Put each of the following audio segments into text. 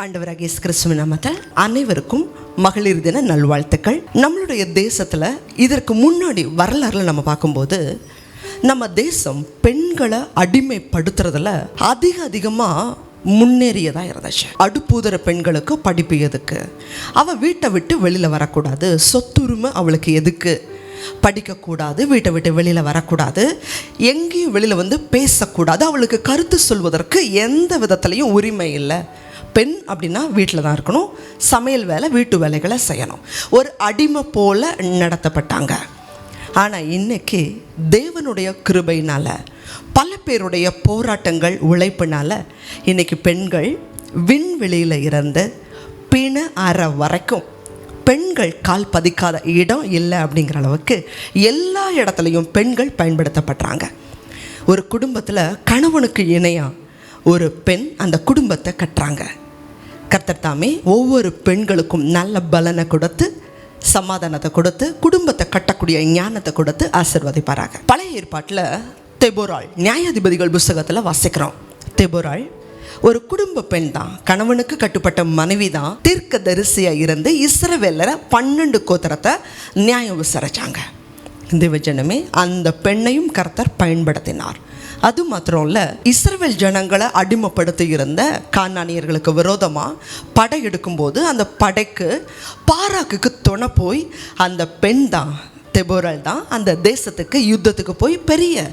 ஆண்டவராகிய இயேசு கிறிஸ்துவின் நாமத்தில் அனைவருக்கும் மகளிர் தின நல்வாழ்த்துக்கள். நம்மளுடைய தேசத்தில் இதற்கு முன்னாடி வரலாறுல நம்ம பார்க்கும்போது நம்ம தேசம் பெண்களை அடிமைப்படுத்துறதுல அதிகமாக முன்னேறியதாக இருந்துச்சு. அடுப்பூதர பெண்களுக்கு படிப்பு எதுக்கு, அவள் வீட்டை விட்டு வெளியில் வரக்கூடாது, சொத்துரிமை அவளுக்கு எதுக்கு, படிக்கக்கூடாது, வீட்டை விட்டு வெளியில் வரக்கூடாது, எங்கேயும் வெளியில் பேசக்கூடாது, அவளுக்கு கருத்து சொல்வதற்கு எந்த விதத்துலையும் உரிமை இல்லை. பெண் அப்படின்னா வீட்டில் தான் இருக்கணும், சமையல் வேலை வீட்டு வேலைகளை செய்யணும், ஒரு அடிமை போல் நடத்தப்பட்டாங்க. ஆனால் இன்னைக்கு தேவனுடைய கிருபையினால் பல பேருடைய போராட்டங்கள் உழைப்பினால் இன்னைக்கு பெண்கள் விண்வெளியில் இருந்து பிண அறை வரைக்கும் பெண்கள் கால் பதிக்காத இடம் இல்லை அப்படிங்கிற அளவுக்கு எல்லா இடத்துலையும் பெண்கள் பயன்படுத்தப்படுறாங்க. ஒரு குடும்பத்தில் கணவனுக்கு இணையாக ஒரு பெண் அந்த குடும்பத்தை கட்டுறாங்க. கர்த்தர் தாமே ஒவ்வொரு பெண்களுக்கும் நல்ல பலனை கொடுத்து, சமாதானத்தை கொடுத்து, குடும்பத்தை கட்டக்கூடிய ஞானத்தை கொடுத்து ஆசீர்வதிப்பாராங்க. பழைய ஏற்பாட்டில் தெபோராள் நியாயாதிபதிகள் புஸ்தகத்தில் வாசிக்கிறோம். தெபோராள் ஒரு குடும்ப பெண் தான், கணவனுக்கு கட்டுப்பட்ட மனைவி தான், தீர்க்க தரிசியாக இருந்து இஸ்ரவேலரை 12 கோத்திரத்தை நியாயம் விசாரிச்சாங்க. தேவஜனமே, அந்த பெண்ணையும் கர்த்தர் பயன்படுத்தினார். அது மாத்திரம் இல்லை, இஸ்ரவேல் ஜனங்களை அடிமைப்படுத்தி இருந்த கானானியர்களுக்கு விரோதமாக படை எடுக்கும்போது அந்த படைக்கு பாராக்குக்கு துணை போய் அந்த பெண் தான், தெபோராள் தான், அந்த தேசத்துக்கு யுத்தத்துக்கு போய் பெரிய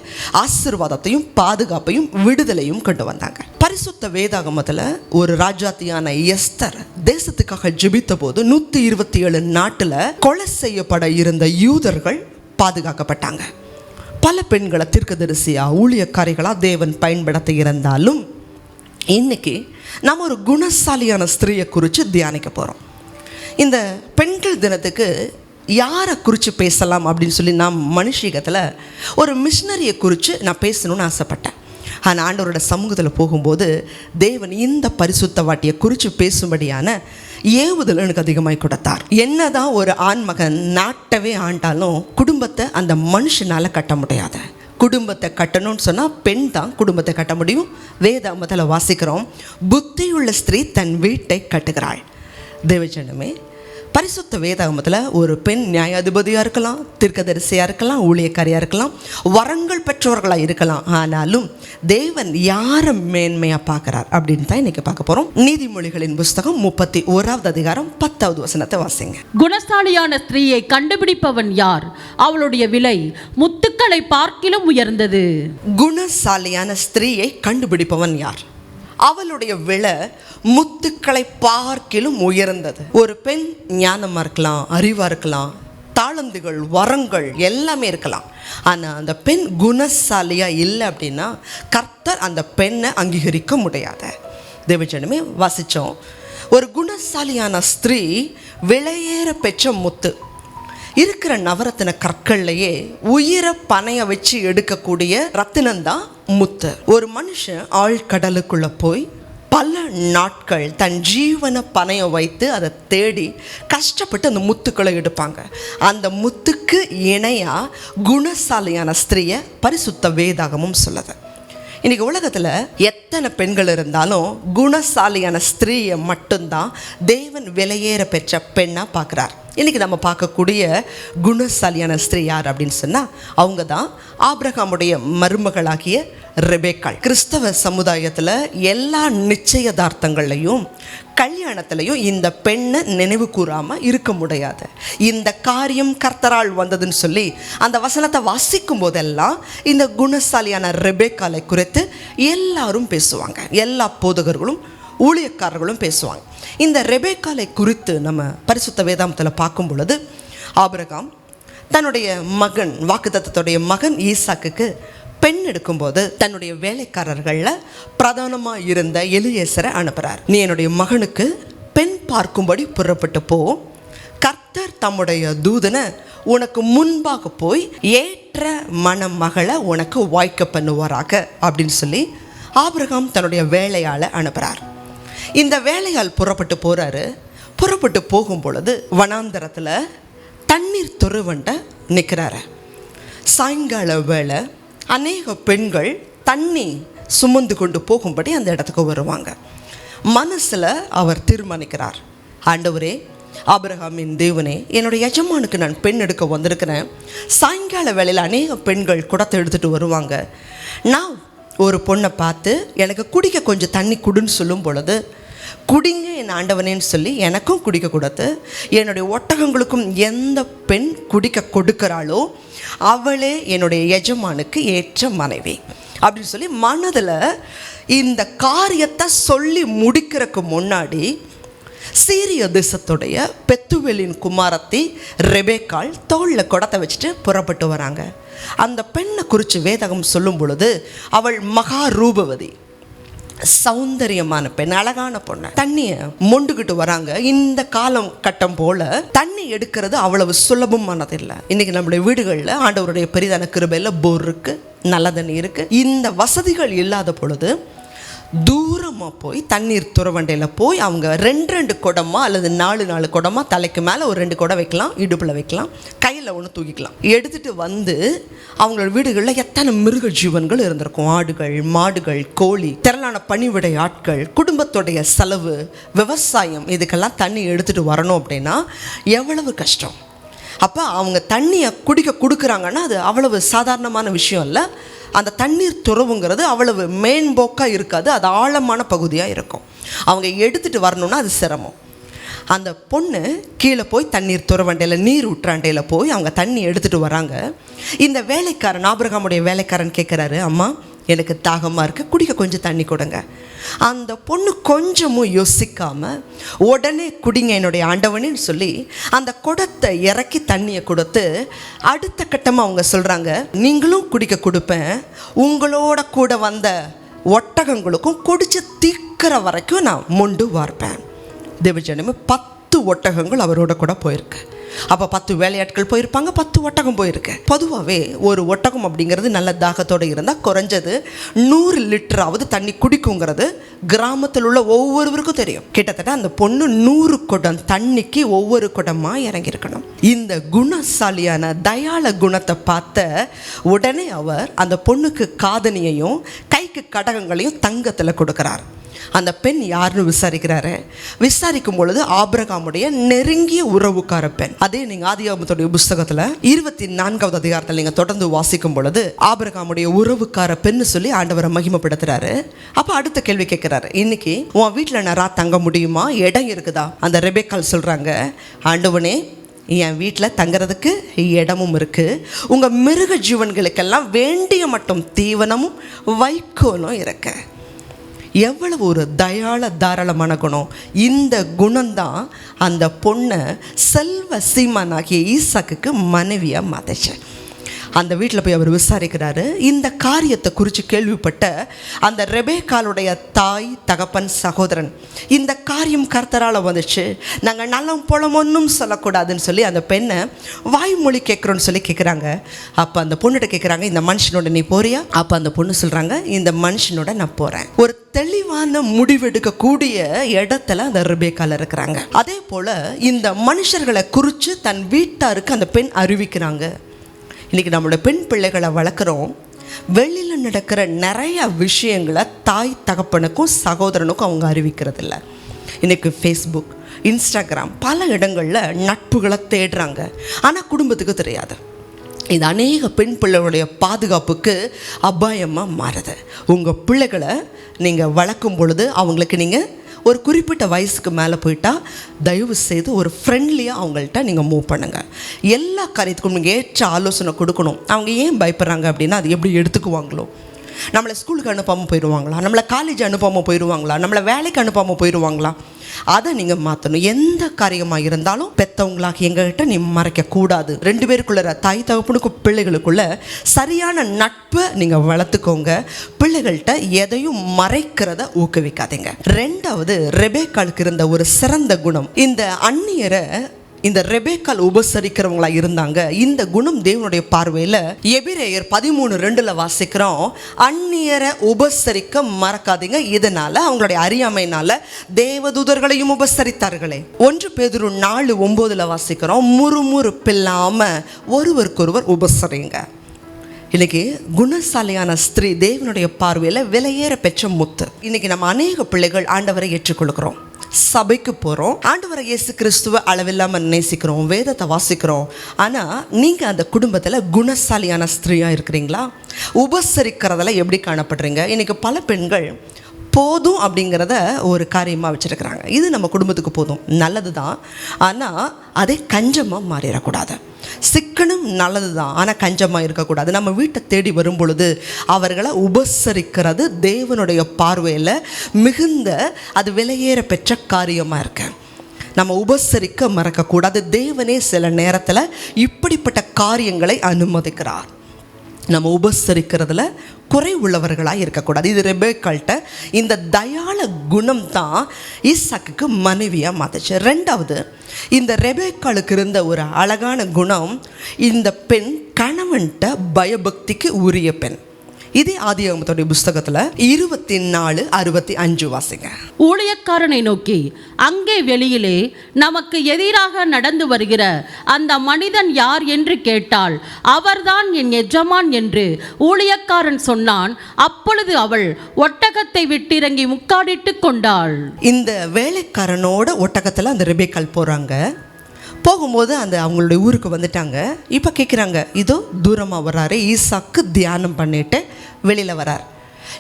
ஆசீர்வாதத்தையும் பாதுகாப்பையும் விடுதலையும் கொண்டு வந்தாங்க. பரிசுத்த வேதாகமத்தில் ஒரு ராஜாத்தியான எஸ்தர் தேசத்துக்காக ஜெபித்த போது 127 நாட்டில் கொலை செய்யப்பட இருந்த யூதர்கள் பாதுகாக்கப்பட்டாங்க. பல பெண்களை தீர்க்கதரிசியாக ஊழியக்காரிகளாக தேவன் பயன்படுத்தி இருந்தாலும் இன்னைக்கு நம்ம ஒரு குணசாலியான ஸ்திரீயை குறித்து தியானிக்க போகிறோம். இந்த பெண்கள் தினத்துக்கு யாரை குறித்து பேசலாம் அப்படின்னு சொல்லி நான் மனுஷீகத்தில் ஒரு மிஷினரியை குறித்து நான் பேசணும்னு ஆசைப்பட்டேன். ஆனால் ஆண்டவரோட சமூகத்தில் போகும்போது தேவன் இந்த பரிசுத்த வாட்டியை குறித்து பேசும்படியான ஏவுதல் எனக்கு அதிகமாக கொடுத்தார். என்னதான் ஒரு ஆண்மகன் நாட்டவே ஆண்டாலும் குடும்பத்தை அந்த மனுஷனால் கட்ட முடியாது. குடும்பத்தை கட்டணும்னு சொன்னால் பெண் தான் குடும்பத்தை கட்ட முடியும். வேதாகமத்தில் வாசிக்கிறோம், புத்தியுள்ள ஸ்திரீ தன் வீட்டை கட்டுகிறாள். தேவஜனமே, பரிசுத்த வேதாகமத்தில் ஒரு பெண் நியாயாதிபதியாக இருக்கலாம், தீர்க்கதரிசியாக இருக்கலாம், ஊழியக்காரியாக இருக்கலாம், வரங்கள் பெற்றவர்களாக இருக்கலாம். ஆனாலும் தேவன் யாரை மேன்மையாக பார்க்குறார் அப்படின்னு தான் இன்றைக்கி பார்க்க போகிறோம். நீதிமொழிகளின் புஸ்தகம் 31வது அதிகாரம் 10வது வசனத்தை வாசிங்க. குணசாலியான ஸ்திரீயை கண்டுபிடிப்பவன் யார்? அவளுடைய விலை முத்துக்களை பார்க்கிலும் உயர்ந்தது. குணசாலியான ஸ்திரீயை கண்டுபிடிப்பவன் யார்? அவளுடைய விலை முத்துக்களை பார்க்கிலும் உயர்ந்தது. ஒரு பெண் ஞானமாக இருக்கலாம், அறிவாக இருக்கலாம், தாளந்துகள், வரங்கள் எல்லாமே இருக்கலாம். ஆனால் அந்த பெண் குணசாலியாக இல்லை அப்படின்னா கர்த்தர் அந்த பெண்ணை அங்கீகரிக்க முடியாது. தேவஜனமே, வாசித்தோம், ஒரு குணசாலியான ஸ்திரீ விலையேற பெற்ற முத்து. இருக்கிற நவரத்தின கற்கள்லையே உயிரை பனைய வச்சு எடுக்கக்கூடிய ரத்தினம்தான் முத்து. ஒரு மனுஷன் ஆழ்கடலுக்குள்ள போய் பல நாட்கள் தன் ஜீவனை பனைய வைத்து அதை தேடி கஷ்டப்பட்டு அந்த முத்துக்களை எடுப்பாங்க. அந்த முத்துக்கு இணையாக குணசாலியான ஸ்திரீயை பரிசுத்த வேதாகமும் சொல்லுது. இன்றைக்கி உலகத்தில் எத்தனை பெண்கள் இருந்தாலும் குணசாலியான ஸ்திரீயை மட்டும்தான் தேவன் விலையேற பெற்ற பெண்ணாக பார்க்குறார். இன்றைக்கி நம்ம பார்க்கக்கூடிய குணசாலியான ஸ்திரீ யார் அப்படின்னு சொன்னால் அவங்க தான் ஆபிரகாமுடைய மருமகளாகிய ரெபேக்காள். கிறிஸ்தவ சமுதாயத்தில் எல்லா நிச்சயதார்த்தங்கள்லையும் கல்யாணத்துலையும் இந்த பெண்ணை நினைவு கூறாமல் இருக்க முடியாது. இந்த காரியம் கர்த்தரால் வந்ததுன்னு சொல்லி அந்த வசனத்தை வாசிக்கும் போதெல்லாம் இந்த குணசாலியான ரெபேக்காளை குறித்து எல்லாரும் பேசுவாங்க. எல்லா போதகர்களும் ஊழியக்காரர்களும் பேசுவாங்க. இந்த ரெபேக்காளை குறித்து நம்ம பரிசுத்த வேதாகமத்தில் பார்க்கும் பொழுது ஆபிரகாம் தன்னுடைய மகன், வாக்குத்தத்தத்துடைய மகன் ஈசாக்குக்கு பெண் எடுக்கும்போது தன்னுடைய வேலைக்காரர்களில் பிரதானமாக இருந்த எலியேசரை அனுப்புகிறார். நீ என்னுடைய மகனுக்கு பெண் பார்க்கும்படி புறப்பட்டு போ, கர்த்தர் தம்முடைய தூதனை உனக்கு முன்பாக போய் ஏற்ற மணமகளை உனக்கு வாய்க்க பண்ணுவாராக அப்படின்னு சொல்லி ஆபிரகாம் தன்னுடைய வேலையாளை அனுப்புகிறார். இந்த வேலையால் புறப்பட்டு போகிறாரு. புறப்பட்டு போகும் பொழுது வனாந்தரத்தில் தண்ணீர் துறவண்ட நிற்கிறாரு. சாயங்கால வேளை அநேக பெண்கள் தண்ணி சுமந்து கொண்டு போகும்படி அந்த இடத்துக்கு வருவாங்க. மனசில் அவர் தீர்மானிக்கிறார், ஆண்டவரே, ஆபிரகாமின் தேவனே, என்னுடைய எஜமானுக்கு நான் பெண் எடுக்க வந்திருக்கிறேன். சாயங்கால வேளையில் அநேக பெண்கள் குடத்தை எடுத்துகிட்டு வருவாங்க. நான் ஒரு பொண்ணை பார்த்து எனக்கு குடிக்க கொஞ்சம் தண்ணி குடுன்னு சொல்லும் பொழுது, குடிங்க என் ஆண்டவனேன்னு சொல்லி எனக்கும் குடிக்க கொடுத்து, என்னுடைய ஒட்டகங்களுக்கும் எந்த பெண் குடிக்க கொடுக்கிறாளோ அவளே என்னுடைய எஜமானுக்கு ஏற்ற மனைவி அப்படின்னு சொல்லி மனதில் இந்த காரியத்தை சொல்லி முடிக்கிறதுக்கு முன்னாடி சீரிய தேசத்துடைய பெத்துவேலின் குமாரத்தி ரெபேக்காள் தோளில் குடத்தை வச்சுட்டு புறப்பட்டு வராங்க. அந்த பெண்ணை குறித்து வேதகம் சொல்லும் பொழுது, அவள் மகா ரூபவதி, சௌந்தரியமான பெண், அழகான பொண்ணு. தண்ணியை மொண்டுகிட்டு வராங்க. இந்த காலம் கட்டம் போல தண்ணி எடுக்கிறது அவ்வளவு சுலபமானது இல்லை. இன்னைக்கு நம்மளுடைய வீடுகளில் ஆண்டவருடைய பெரிதான கிருபையில் போர் இருக்கு, நல்ல தண்ணி இருக்கு. இந்த வசதிகள் இல்லாத பொழுது தூரமாக போய் தண்ணீர் துறவண்டையில் போய் அவங்க 2 குடமா அல்லது 4 குடமா, தலைக்கு மேலே ஒரு 2 குடம் வைக்கலாம், இடுப்பில் வைக்கலாம், கையில் ஒன்று தூக்கிக்கலாம், எடுத்துகிட்டு வந்து அவங்களோட வீடுகளில் எத்தனை மிருக ஜீவன்கள் இருந்திருக்கும். ஆடுகள், மாடுகள், கோழி, திரளான பணிவிடை ஆட்கள், குடும்பத்துடைய செலவு, விவசாயம், இதுக்கெல்லாம் தண்ணி எடுத்துகிட்டு வரணும் அப்படின்னா எவ்வளவு கஷ்டம். அப்போ அவங்க தண்ணியை குடிக்க கொடுக்குறாங்கன்னா அது அவ்வளவு சாதாரணமான விஷயம் இல்லை. அந்த தண்ணீர் துறவுங்கிறது அவ்வளவு மேம்போக்காக இருக்காது, அது ஆழமான பகுதியாக இருக்கும். அவங்க எடுத்துகிட்டு வரணுன்னா அது சிரமம். அந்த பொண்ணு கீழே போய் தண்ணீர் துறவண்டையில், நீர் ஊற்றாண்டையில் போய் அவங்க தண்ணி எடுத்துகிட்டு வராங்க. இந்த வேலைக்காரன், ஆபிரகாமுடைய வேலைக்காரன் கேட்குறாரு, அம்மா எனக்கு தாகமாக இருக்குது, குடிக்க கொஞ்சம் தண்ணி கொடுங்க. அந்த பொண்ணு கொஞ்சமும் யோசிக்காமல் உடனே குடிங்க என்னுடைய ஆண்டவனேன்னு சொல்லி அந்த குடத்தை இறக்கி தண்ணியை கொடுத்து, அடுத்த கட்டமாக அவங்க சொல்கிறாங்க, நீங்களும் குடிக்க கொடுப்பேன், உங்களோட கூட வந்த ஒட்டகங்களுக்கும் குடிச்சு தீக்கிற வரைக்கும் நான் மொண்டு வார்ப்பேன். தேவஜனமே 10 ஒட்டகங்கள் அவரோட கூட போயிருக்கு. அப்போ 10 வேலையாட்கள் போயிருப்பாங்க, 10 ஒட்டகம் போயிருக்கு. பொதுவாகவே ஒரு ஒட்டகம் அப்படிங்கிறது நல்ல தாகத்தோடு இருந்தால் குறைஞ்சது 100 லிட்டராவது தண்ணி குடிக்குங்கிறது கிராமத்தில் உள்ள ஒவ்வொருவருக்கும் தெரியும். கிட்டத்தட்ட அந்த பொண்ணு 100 குடம் தண்ணிக்கு ஒவ்வொரு குடமாக இறங்கியிருக்கணும். இந்த குணசாலியான தயாள குணத்தை பார்த்த உடனே அவர் அந்த பொண்ணுக்கு காதணியையும் கைக்கு கடகங்களையும் தங்கத்தில் கொடுக்குறார். அந்த பெண் யாருன்னு விசாரிக்கிறாரு. விசாரிக்கும் பொழுது ஆபிரகாமுடைய நெருங்கிய உறவுக்கார பெண். அதே நீங்க ஆதியாகமத்துடைய புஸ்தகத்துல 24வது அதிகாரத்தில் நீங்க தொடர்ந்து வாசிக்கும் பொழுது ஆபிரகாமுடைய உறவுக்கார பெண்ணு சொல்லி ஆண்டவரை மகிமைப்படுத்துறாரு. அப்ப அடுத்த கேள்வி கேட்கிறாரு, இன்னைக்கு உன் வீட்டில் நான் தங்க முடியுமா, இடம் இருக்குதா? அந்த ரெபேக்காள் சொல்றாங்க, ஆண்டவனே என் வீட்டில் தங்கிறதுக்கு இடமும் இருக்குது, உங்கள் மிருக ஜீவன்களுக்கெல்லாம் வேண்டிய மட்டும் தீவனமும் வைக்கோலும் இருக்கு. எவ்வளவு ஒரு தாராளமான குணம். இந்த குணம்தான் அந்த பொண்ணை செல்வ சீமானாகிய ஈசாக்குக்கு மனைவியாக மாத்துச்சு. அந்த வீட்டில் போய் அவர் விசாரிக்கிறாரு. இந்த காரியத்தை குறித்து கேள்விப்பட்ட அந்த ரெபேக்காளுடைய தாய், தகப்பன், சகோதரன், இந்த காரியம் கர்த்தரால் வந்துச்சு, நாங்கள் நலம் போலம் ஒன்றும் சொல்லக்கூடாதுன்னு சொல்லி அந்த பெண்ணை வாய்மொழி கேட்குறோன்னு சொல்லி கேட்குறாங்க. அப்போ அந்த பொண்ணுகிட்ட கேட்குறாங்க, இந்த மனுஷனோட நீ போறியா? அப்போ அந்த பொண்ணு சொல்கிறாங்க, இந்த மனுஷனோட நான் போகிறேன். ஒரு தெளிவான முடிவெடுக்கக்கூடிய இடத்துல அந்த ரெபேக்காள் இருக்கிறாங்க. அதே போல் இந்த மனுஷர்களை குறித்து தன் வீட்டாருக்கு அந்த பெண் அறிவிக்கிறாங்க. இன்றைக்கி நம்மளோட பெண் பிள்ளைகளை வளர்க்குறோம். வெளியில் நடக்கிற நிறைய விஷயங்களை தாய் தகப்பனுக்கும் சகோதரனுக்கும் அவங்க அறிவிக்கிறதில்ல. இன்றைக்கி ஃபேஸ்புக், இன்ஸ்டாகிராம், பல இடங்களில் நட்புகளை தேடுறாங்க, ஆனால் குடும்பத்துக்கு தெரியாது. இது அநேக பெண் பிள்ளைகளுடைய பாதுகாப்புக்கு அபாயமாக மாறுது. உங்கள் பிள்ளைகளை நீங்கள் வளர்க்கும் பொழுது அவங்களுக்கு நீங்கள் ஒரு குறிப்பிட்ட வயசுக்கு மேலே போயிட்டா தயவு செய்து ஒரு ஃப்ரெண்ட்லியாக அவங்கள்ட்ட நீங்கள் மூவ் பண்ணுங்கள். எல்லா காரியத்துக்கும் நீங்கள் ஏற்ற ஆலோசனை கொடுக்கணும். அவங்க ஏன் பயப்படுறாங்க அப்படின்னா, அது எப்படி எடுத்துக்குவாங்களோ, நம்மளை ஸ்கூலுக்கு அனுப்பாமல் போயிடுவாங்களா, நம்மளை காலேஜ் அனுப்பாமல் போயிடுவாங்களா, நம்மளை வேலைக்கு அனுப்பாமல் போயிடுவாங்களா, அதை நீங்கள் மாற்றணும். எந்த காரியமாக இருந்தாலும் பெற்றவங்களாக எங்ககிட்ட நீ மறைக்கக்கூடாது. 2 பேருக்குள்ள, தாய் தகப்பனுக்கும் பிள்ளைகளுக்குள்ள சரியான நட்பை நீங்கள் வளர்த்துக்கோங்க. பிள்ளைகள்கிட்ட எதையும் மறைக்கிறத ஊக்குவிக்காதீங்க. 2வது, ரெபேக்காளுக்கு இருந்த ஒரு சிறந்த குணம், இந்த அந்நியரை இந்த ரெபேக்காள் உபசரிக்கிறவங்களா இருந்தாங்க. இந்த குணம் தேவனுடைய பார்வையில் எபிரேயர் 13:2 வாசிக்கிறோம், அந்நியரை உபசரிக்க மறக்காதீங்க, இதனால அவங்களுடைய அறியாமையினால தேவதூதர்களையும் உபசரித்தார்களே. 1 பேதுரு 4:9 வாசிக்கிறோம், முறுமுறுப்பில்லாம ஒருவருக்கொருவர் உபசரிங்க. இன்னைக்கு குணசாலியான ஸ்திரீ தேவனுடைய பார்வையில் விலையேற பெற்ற முத்து. இன்னைக்கு நம்ம அநேக பிள்ளைகள் ஆண்டவரை ஏற்றுக்கொள்கிறோம், சபைக்கு போகிறோம், ஆண்டவரை இயேசு கிறிஸ்துவை அளவில்லாமல் நேசிக்கிறோம், வேதத்தை வாசிக்கிறோம். ஆனால் நீங்கள் அந்த குடும்பத்தில் குணசாலியான ஸ்திரீயாக இருக்கிறீங்களா? உபசரிக்கிறதில் எப்படி காணப்படுறீங்க? இன்றைக்கி பல பெண்கள் போதும் அப்படிங்கிறத ஒரு காரியமாக வச்சுருக்கிறாங்க. இது நம்ம குடும்பத்துக்கு போதும், நல்லது தான், ஆனால் அதே கஞ்சமாக மாறிடக்கூடாது. சிக்கனம் நல்லது தான், ஆனால் கஞ்சமாக இருக்கக்கூடாது. நம்ம வீட்டை தேடி வரும் பொழுது அவர்களை உபசரிக்கிறது தேவனுடைய பார்வையில் மிகுந்த அது விலையேற பெற்ற காரியமாக இருக்கு. நம்ம உபசரிக்க மறக்கக்கூடாது. தேவனே சில நேரத்தில் இப்படிப்பட்ட காரியங்களை அனுமதிக்கிறார். நம்ம உபசரிக்கிறதுல குறை உள்ளவர்களாக இருக்கக்கூடாது. இது ரெபேக்காள்கிட்ட இந்த தயாள குணம் தான் ஈசாக்குக்கு மனைவியாக மாற்றுச்சு. ரெண்டாவது, இந்த ரெபேக்காளுக்கு இருந்த ஒரு அழகான குணம், இந்த பெண் கணவன்கிட்ட பயபக்திக்கு உரிய பெண். இதே ஆதியாகமத்துடைய புஸ்தகத்தில் 24:65 வாசிங்க. ஊழியக்காரனை நோக்கி, அங்கே வெளியிலே நமக்கு எதிராக நடந்து வருகிற அந்த மனிதன் யார் என்று கேட்டால், அவர்தான் என் எஜமான் என்று ஊழியக்காரன் சொன்னான். அப்பொழுது அவள் ஒட்டகத்தை விட்டிறங்கி முக்காடிட்டு கொண்டாள். இந்த வேலைக்காரனோட ஒட்டகத்தில் அந்த ரெபேக்காள் போகிறாங்க. போகும்போது அந்த அவங்களுடைய ஊருக்கு வந்துட்டாங்க. இப்போ கேட்குறாங்க, இதோ தூரமாக வர்றாரு, ஈசாக்கு தியானம் பண்ணிட்டு வெளியில் வர்றார்.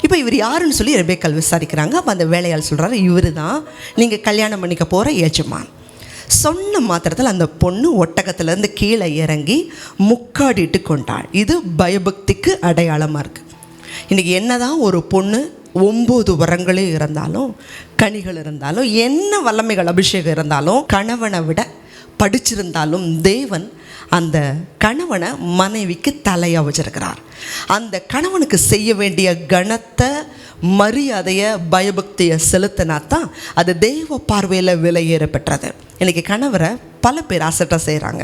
இப்போ இவர் யாருன்னு சொல்லி ரெபேக்காள் விசாரிக்கிறாங்க. அப்போ அந்த வேலையாள் சொல்கிறாரு, இவர் தான் நீங்கள் கல்யாணம் பண்ணிக்க போகிற எஜமான். சொன்ன மாத்திரத்தில் அந்த பொண்ணு ஒட்டகத்திலேருந்து கீழே இறங்கி முக்காடிட்டு கொண்டாள். இது பயபக்திக்கு அடையாளமாக இருக்குது. இன்றைக்கி என்னதான் ஒரு பொண்ணு 9 வரங்களே இருந்தாலும், கனிகள் இருந்தாலும், என்ன வல்லமைகள் அபிஷேகம் இருந்தாலும், கணவனை விட படிச்சிருந்தாலும் தேவன் அந்த கணவனை மனைவிக்கு தலையாக வச்சிருக்கிறார். அந்த கணவனுக்கு செய்ய வேண்டிய கனத்தை, மரியாதையை, பயபக்தியை செலுத்தினா தான் அது தெய்வ பார்வையில் விலையேற பெற்றது. இன்றைக்கி கணவரை பல பேர் அசட்டாக செய்கிறாங்க.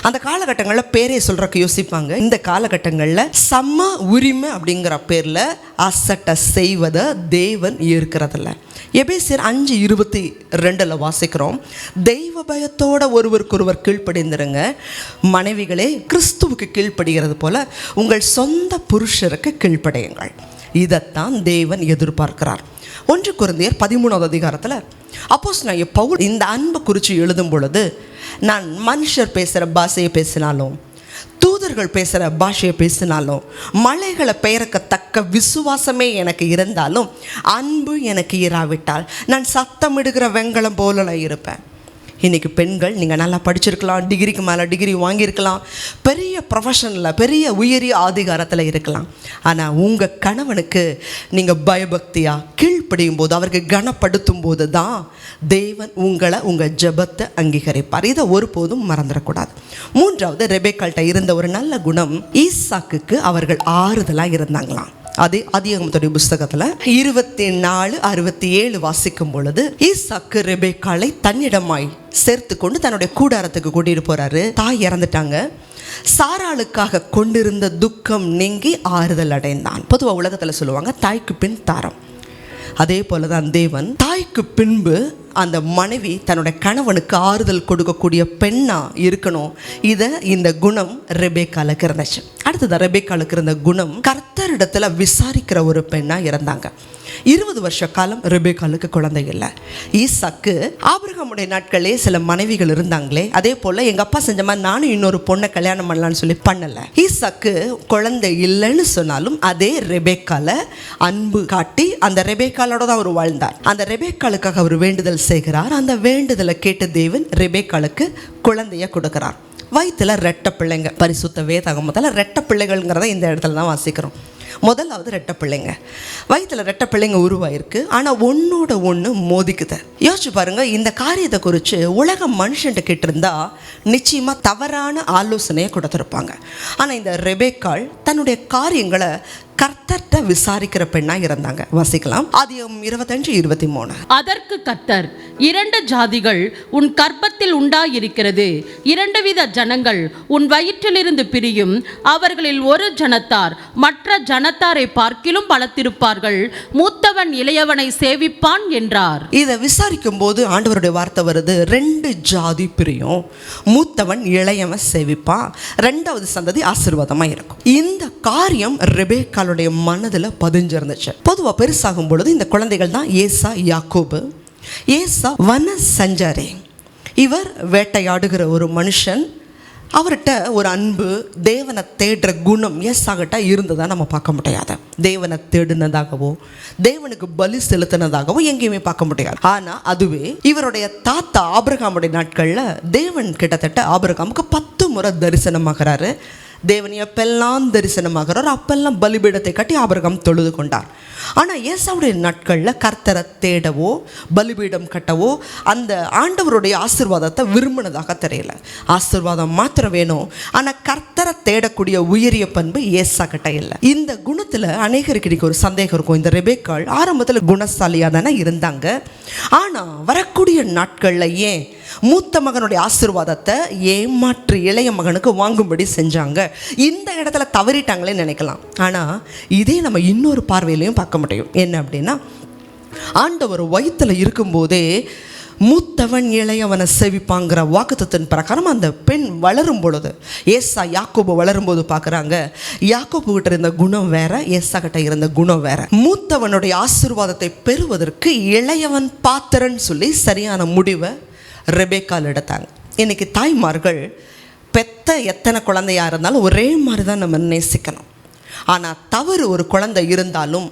அந்த காலகட்டங்களில் பேரே சொல்கிறக்கு யோசிப்பாங்க. இந்த காலகட்டங்களில் சம உரிமை அப்படிங்கிற பேரில் அசட்டை செய்வதை தேவன் ஏற்கிறதில்ல. எபேசியர் 5:22 வாசிக்கிறோம், தெய்வ பயத்தோட ஒருவருக்கொருவர் கீழ்ப்படிந்திருங்க, மனைவிகளே கிறிஸ்துவுக்கு கீழ்ப்படுகிறது போல உங்கள் சொந்த புருஷருக்கு கீழ்ப்படையுங்கள். இதைத்தான் தேவன் எதிர்பார்க்கிறார். 1 கொரிந்தியர் 13 அப்போஸ்தலனாகிய பவுல் இந்த அன்பை குறித்து எழுதும் பொழுது, நான் மனுஷர் பேசுகிற பாஷையை பேசினாலும், தூதர்கள் பேசுகிற பாஷையை பேசினாலும், மலைகளை பெயர்க்கத்தக்க விசுவாசமே எனக்கு இருந்தாலும், அன்பு எனக்கு இராவிட்டால் நான் சத்தமிடுகிற வெண்கலம் போல நான் இருப்பேன். இன்றைக்கி பெண்கள், நீங்கள் நல்லா படிச்சிருக்கலாம், டிகிரிக்கு மேலே டிகிரி வாங்கியிருக்கலாம், பெரிய ப்ரொஃபஷனில் பெரிய உயரிய அதிகாரத்தில் இருக்கலாம். ஆனால் உங்கள் கணவனுக்கு நீங்கள் பயபக்தியாக கீழ்ப்படியும் போது, அவருக்கு கனப்படுத்தும் போது தான் தேவன் உங்களை, உங்கள் ஜெபத்தை அங்கீகரிப்பார். இதை ஒருபோதும் மறந்துடக்கூடாது. மூன்றாவது, ரெபேக்காள்கிட்ட இருந்த ஒரு நல்ல குணம், ஈசாக்குக்கு அவர்கள் ஆறுதலாக இருந்தாங்களாம். அதே ஆதியாகமத்துடைய புஸ்தகத்தில் 24:67 வாசிக்கும் பொழுது, ஈசாக்கு ரெபேக்காளை தன்னிடமாய் சேர்த்து கொண்டு தன்னுடைய கூடாரத்துக்கு கூட்டிட்டு போறாரு. தாய் இறந்துட்டாங்க. சாராளுக்காக கொண்டிருந்த துக்கம் நீங்கி ஆறுதல் அடைந்தான். பொதுவாக உலகத்தில் சொல்லுவாங்க, தாய்க்கு பின் தாரம். அதே போல தான் தேவன் தாய்க்கு பின்பு அந்த மனைவி தன்னுடைய கணவனுக்கு ஆறுதல் கொடுக்கக்கூடிய பெண்ணா இருக்கணும். இதை இந்த குணம் ரெபேக்காளுக்கு இருந்துச்சு. அடுத்தது ரெபேக்காளுக்கு இருந்த குணம், கர்த்தரிடத்துல விசாரிக்கிற ஒரு பெண்ணா இருந்தாங்க. 20 வருஷ காலம் ரெபேக்காளுக்கு குழந்தை இல்லை. ஈசாக்கு ஆபிரகாமுடைய நாட்களே சில மனைவிகள் இருந்தாங்களே, அதே போல எங்க அப்பா செஞ்ச மாதிரி நானும் இன்னொரு பொண்ணை கல்யாணம் பண்ணலான்னு சொல்லி பண்ணல. ஈசாக்கு குழந்தை இல்லைன்னு சொன்னாலும் அதே ரெபேக்கால அன்பு காட்டி அந்த ரெபேக்காலோட தான் அவர் வாழ்ந்தார். அந்த ரெபேக்காளுக்காக அவர் வேண்டுதல் செய்கிறார். அந்த வேண்டுதலை கேட்டு தேவன் ரெபேக்காளுக்கு குழந்தைய கொடுக்கிறார். வயிற்றுல ரெட்டை பிள்ளைங்க. பரிசுத்த வேதாகமத்தில் ரெட்டை பிள்ளைகள்ங்கிறத இந்த இடத்துல தான் வாசிக்கிறோம். முதலாவது ரெட்டை பிள்ளைங்க, வயிற்றுல ரெட்டை பிள்ளைங்க உருவாயிருக்கு. ஆனால் ஒன்னோட ஒன்று மோதிக்குது. யோசிச்சு பாருங்க, இந்த காரியத்தை குறித்து உலக மனுஷன்ட்டு கேட்டிருந்தா நிச்சயமாக தவறான ஆலோசனையை கொடுத்துருப்பாங்க. ஆனால் இந்த ரெபேக்காள் தன்னுடைய காரியங்களை கர்த்தர்ட்ட விசாரிக்கிற பெண்ணா இருந்தாங்க. வாசிக்கலாம், ஆதியாகமம் 25:23. அதற்கு கர்த்தர், 2 ஜாதிகள் உன் கர்ப்பத்தில் உண்டாயிருக்கிறது, 2 வித ஜனங்கள் உன் வயிற்றிலிருந்து பிரியும், அவர்களில் ஒரு ஜனத்தார் மற்ற ஜனத்தாரை பார்க்கிலும் பலத்திருப்பார்கள், மூத்தவன் இளையவனை சேவிப்பான் என்றார். இதை விசாரிக்கும் போது ஆண்டவருடைய வார்த்தை வருது, 2 ஜாதி பிரியும், மூத்தவன் இளையவன் சேவிப்பான், 2வது சந்ததி ஆசீர்வாதமா இருக்கும். இந்த காரியம் ரெபேக்காளுடைய மனதில் பதிஞ்சிருந்துச்சு. பொதுவாக பெருசாகும் பொழுது இந்த குழந்தைகள் தான் ஏசா, யாக்கோபு. ஏசா வன சஞ்சாரி, இவர் வேட்டையாடுகிற ஒரு மனுஷன். அவர்கிட்ட ஒரு அன்பு, தேவனை தேடுற குணம் ஏசாகிட்ட இருந்ததா நம்ம பார்க்க முடியாது. தேவனை தேடினதாகவோ தேவனுக்கு பலி செலுத்தினதாகவோ எங்கேயுமே பார்க்க முடியாது. ஆனால் அதுவே இவருடைய தாத்தா ஆபிரகாமுடைய நாட்களில் தேவன் கிட்டத்தட்ட ஆபிரகாமுக்கு 10 முறை தரிசனமாகிறாரு. தேவன் எப்பெல்லாம் தரிசனமாகிறார் அப்பெல்லாம் பலிபீடத்தை கட்டி ஆபிரகாம் தொழுது கொண்டார். ஆனால் ஏசாவுடைய நாட்களில் கர்த்தரை தேடவோ பலிபீடம் கட்டவோ அந்த ஆண்டவருடைய ஆசீர்வாதத்தை விரும்பினதாக தெரியல. ஆசீர்வாதம் மாத்திரம் வேணும், ஆனால் கர்த்தரை தேடக்கூடிய உயரிய பண்பு ஏசா கிட்ட இல்லை. இந்த குணத்தில் அநேகருக்கு இன்னைக்கு ஒரு சந்தேகம் இருக்கும். இந்த ரெபேக்காள் ஆரம்பத்தில் குணசாலியாக தானே இருந்தாங்க, ஆனால் வரக்கூடிய நாட்களில் ஏன் மூத்த மகனுடைய ஆசீர்வாதத்தை ஏமாற்று இளைய மகனுக்கு வாங்கும்படி செஞ்சாங்க? இந்த இடத்துல தவறிட்டாங்களே நினைக்கலாம். ஆனால் இதே நம்ம இன்னொரு பார்வையிலையும் பார்க்க முடியும். என்ன அப்படின்னா, ஆண்டவர் வயிற்றில் இருக்கும்போதே மூத்தவன் இளையவனை செவிப்பாங்கிற வாக்குத்தத்தின் பிரகாரம் அந்த பெண் வளரும் பொழுது, ஏசா யாக்கோபு வளரும்போது பார்க்குறாங்க, யாக்கோபு கிட்ட இருந்த குணம் வேற, ஏசா கிட்ட இருந்த குணம் வேற. மூத்தவனுடைய ஆசீர்வாதத்தை பெறுவதற்கு இளையவன் பாத்திரன்னு சொல்லி சரியான முடிவை ரெபேக்கால் எடுத்தாங்க. இன்னைக்கு தாய்மார்கள் பெத்த எத்தனை குழந்தையாக இருந்தாலும் ஒரே மாதிரி தான் நம்ம நேசிக்கணும். ஆனால் தவறு ஒரு குழந்தை இருந்தாலும்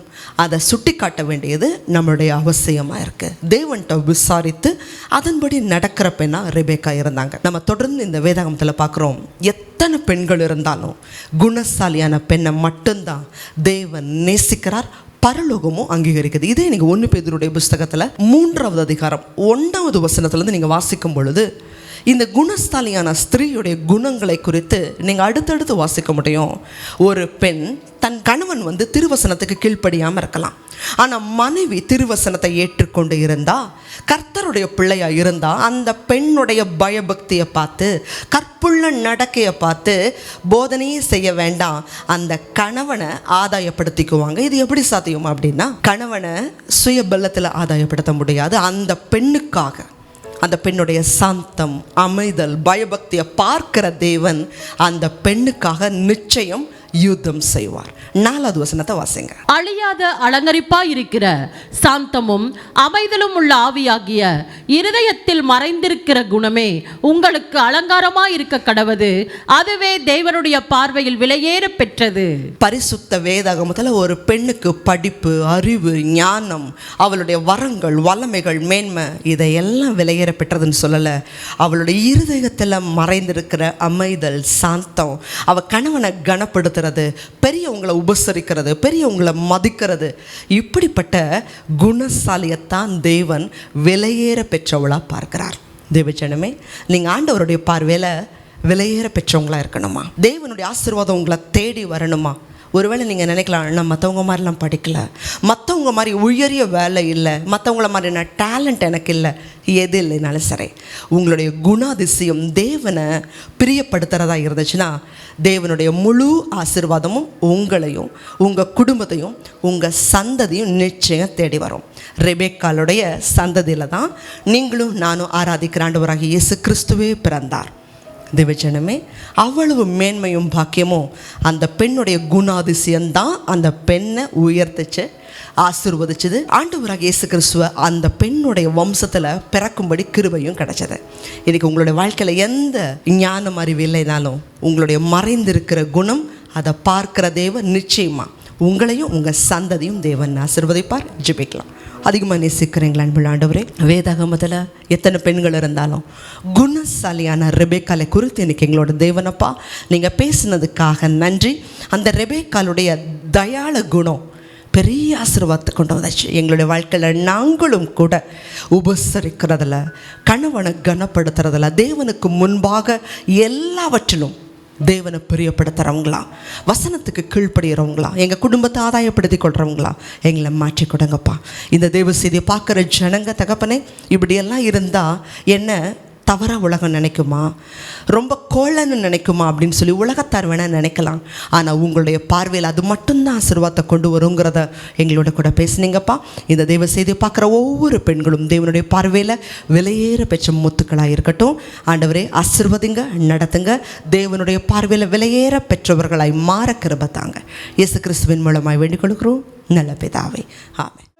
அதை சுட்டி காட்ட வேண்டியது நம்மளுடைய அவசியமாக இருக்குது. தேவன்கிட்ட விசாரித்து அதன்படி நடக்கிற பெண்ணாக ரெபேக்கா இருந்தாங்க. நம்ம தொடர்ந்து இந்த வேதாகமத்தில் பார்க்குறோம், எத்தனை பெண்கள் இருந்தாலும் குணசாலியான பெண்ணை மட்டும்தான் தேவன் நேசிக்கிறார், பரலோகமும் அங்கீகரிக்குது. இதே நீங்கள் 1 பேதுருடைய புஸ்தகத்தில் 3வது அதிகாரம் 1வது வசனத்துலேருந்து நீங்கள் வாசிக்கும் பொழுது இந்த குணஸ்தாலியான ஸ்திரீயுடைய குணங்களை குறித்து நீங்கள் அடுத்தடுத்து வாசிக்க முடியும். ஒரு பெண் தன் கணவன் திருவசனத்துக்கு கீழ்ப்படியாமல் இருக்கலாம், ஆனால் மனைவி திருவசனத்தை ஏற்றுக்கொண்டு இருந்தால், கர்த்தருடைய பிள்ளையாக இருந்தால், அந்த பெண்ணுடைய பயபக்தியை பார்த்து, கற்புள்ள நடக்கையை பார்த்து போதனையே செய்ய வேண்டாம், அந்த கணவனை ஆதாயப்படுத்திக்குவாங்க. இது எப்படி சாத்தியம் அப்படின்னா, கணவனை சுய பலத்தில் ஆதாயப்படுத்த முடியாது. அந்த பெண்ணுக்காக, அந்த பெண்ணுடைய சாந்தம், அமைதல், பயபக்தியை பார்க்கிற தேவன் அந்த பெண்ணுக்காக நிச்சயம் யுத்தம் செய்வார். 4வது வசனத்தை வாசிங்க. அழியாத அலங்கரிப்பாய் இருக்கிற சாந்தமும் அமைதலும் உள்ள ஆவியாகிய இருதயத்தில் மறைந்திருக்கிற குணமே உங்களுக்கு அலங்காரமாய் இருக்க கடவது, அதுவே தேவனுடைய பார்வையில் விலையேற பெற்றது. பரிசுத்த வேதாகமத்தில் ஒரு பெண்ணுக்கு படிப்பு, அறிவு, ஞானம், அவளுடைய வரங்கள், வல்லமைகள், மேன்மை, இதையெல்லாம் விலையேற பெற்றதுன்னு சொல்லலை. அவளுடைய இருதயத்தில் மறைந்திருக்கிற அமைதல், சாந்தம், அவள் கணவனை கனப்படுத்த, பெரியவங்களை உபசரிக்கிறது, பெரியவங்களை மதிக்கிறது, இப்படிப்பட்ட குணசாலியத்தான் தேவன் விலையேற பெற்றவளா பார்க்கிறார். தேவஜனமே, நீங்க ஆண்டவருடைய பார்வையில விலையேற பெற்றவங்களா இருக்கணுமா? தேவனுடைய ஆசீர்வாதம் உங்களை தேடி வரணுமா? ஒருவேளை நீங்கள் நினைக்கலாம், நான் மற்றவங்க மாதிரிலாம் படிக்கல, மற்றவங்க மாதிரி உயரிய வேலை இல்லை, மற்றவங்கள மாதிரி நான் டேலண்ட் எனக்கு இல்லை, எது இல்லைனாலும் சரி, உங்களுடைய குணாதிசயம் தேவனை பிரியப்படுத்துகிறதா இருந்துச்சுன்னா தேவனுடைய முழு ஆசீர்வாதமும் உங்களையும் உங்கள் குடும்பத்தையும் உங்கள் சந்ததியும் நிச்சயம் தேடி வரும். ரெபேக்காளுடைய சந்ததியில் தான் நீங்களும் நானும் ஆராதிக்கிற ஆண்டவராகிய இயேசு கிறிஸ்துவே பிறந்தார். தேவஜனமே, அவ்வளவு மேன்மையும் பாக்கியமும் அந்த பெண்ணுடைய குணாதிசயம்தான் அந்த பெண்ணை உயர்த்திச்சு, ஆசீர்வதிச்சது. ஆண்டவராக இயேசு கிறிஸ்துவ அந்த பெண்ணுடைய வம்சத்தில் பிறக்கும்படி கிருபையும் கிடைச்சது. இன்றைக்கி உங்களுடைய வாழ்க்கையில் எந்த ஞானம் அறிவு இல்லைனாலும் உங்களுடைய மறைந்திருக்கிற குணம், அதை பார்க்கிற தேவன் நிச்சயமாக உங்களையும் உங்கள் சந்ததியும் தேவன் ஆசீர்வதிப்பார். ஜெபிக்கலாம். அதிகமாக நேசிக்கிறீங்களா அன்புள்ள ஆண்டவரே? வேதாகமத்தில் எத்தனை பெண்கள் இருந்தாலும் குணசாலியான ரெபேக்காலை குறித்து இன்றைக்கி எங்களோட தேவனப்பா நீங்கள் பேசினதுக்காக நன்றி. அந்த ரெபேக்காலுடைய தயாள குணம் பெரிய ஆசீர்வாதத்தை கொண்டு வந்தாச்சு. எங்களுடைய வாழ்க்கையில் நாங்களும் கூட உபசரிக்கிறதில், கணவனை கனப்படுத்துறதில், தேவனுக்கு முன்பாக எல்லாவற்றிலும் தேவனை பிரியப்படுத்துகிறவங்களா, வசனத்துக்கு கீழ்ப்படுகிறவங்களா, எங்கள் குடும்பத்தை ஆதாயப்படுத்தி கொள்கிறவங்களா எங்களை மாற்றி கொடுங்கப்பா. இந்த தேவ செய்தியை பார்க்குற ஜனங்க தகப்பனே, இப்படியெல்லாம் இருந்தால் என்ன தவறாக உலகம் நினைக்குமா, ரொம்ப கோலன்னு நினைக்குமா அப்படின்னு சொல்லி உலகத்தார் வேணால் நினைக்கலாம். ஆனால் உங்களுடைய பார்வையில் அது மட்டும்தான் ஆசீர்வாதத்தை கொண்டு வருங்கிறத எங்களோட கூட பேசுனீங்கப்பா. இந்த தெய்வ செய்தியை பார்க்குற ஒவ்வொரு பெண்களும் தேவனுடைய பார்வையில் விலையேற பெற்ற முத்துக்களாக இருக்கட்டும். ஆண்டவரே ஆசீர்வதிங்க, நடத்துங்க. தேவனுடைய பார்வையில் விலையேற பெற்றவர்களாய் மாற கிருபை தாங்க. இயேசு கிறிஸ்துவின் மூலமாய் வேண்டிக் கொள்கிறோம் நல்ல பிதாவே, ஆமென்.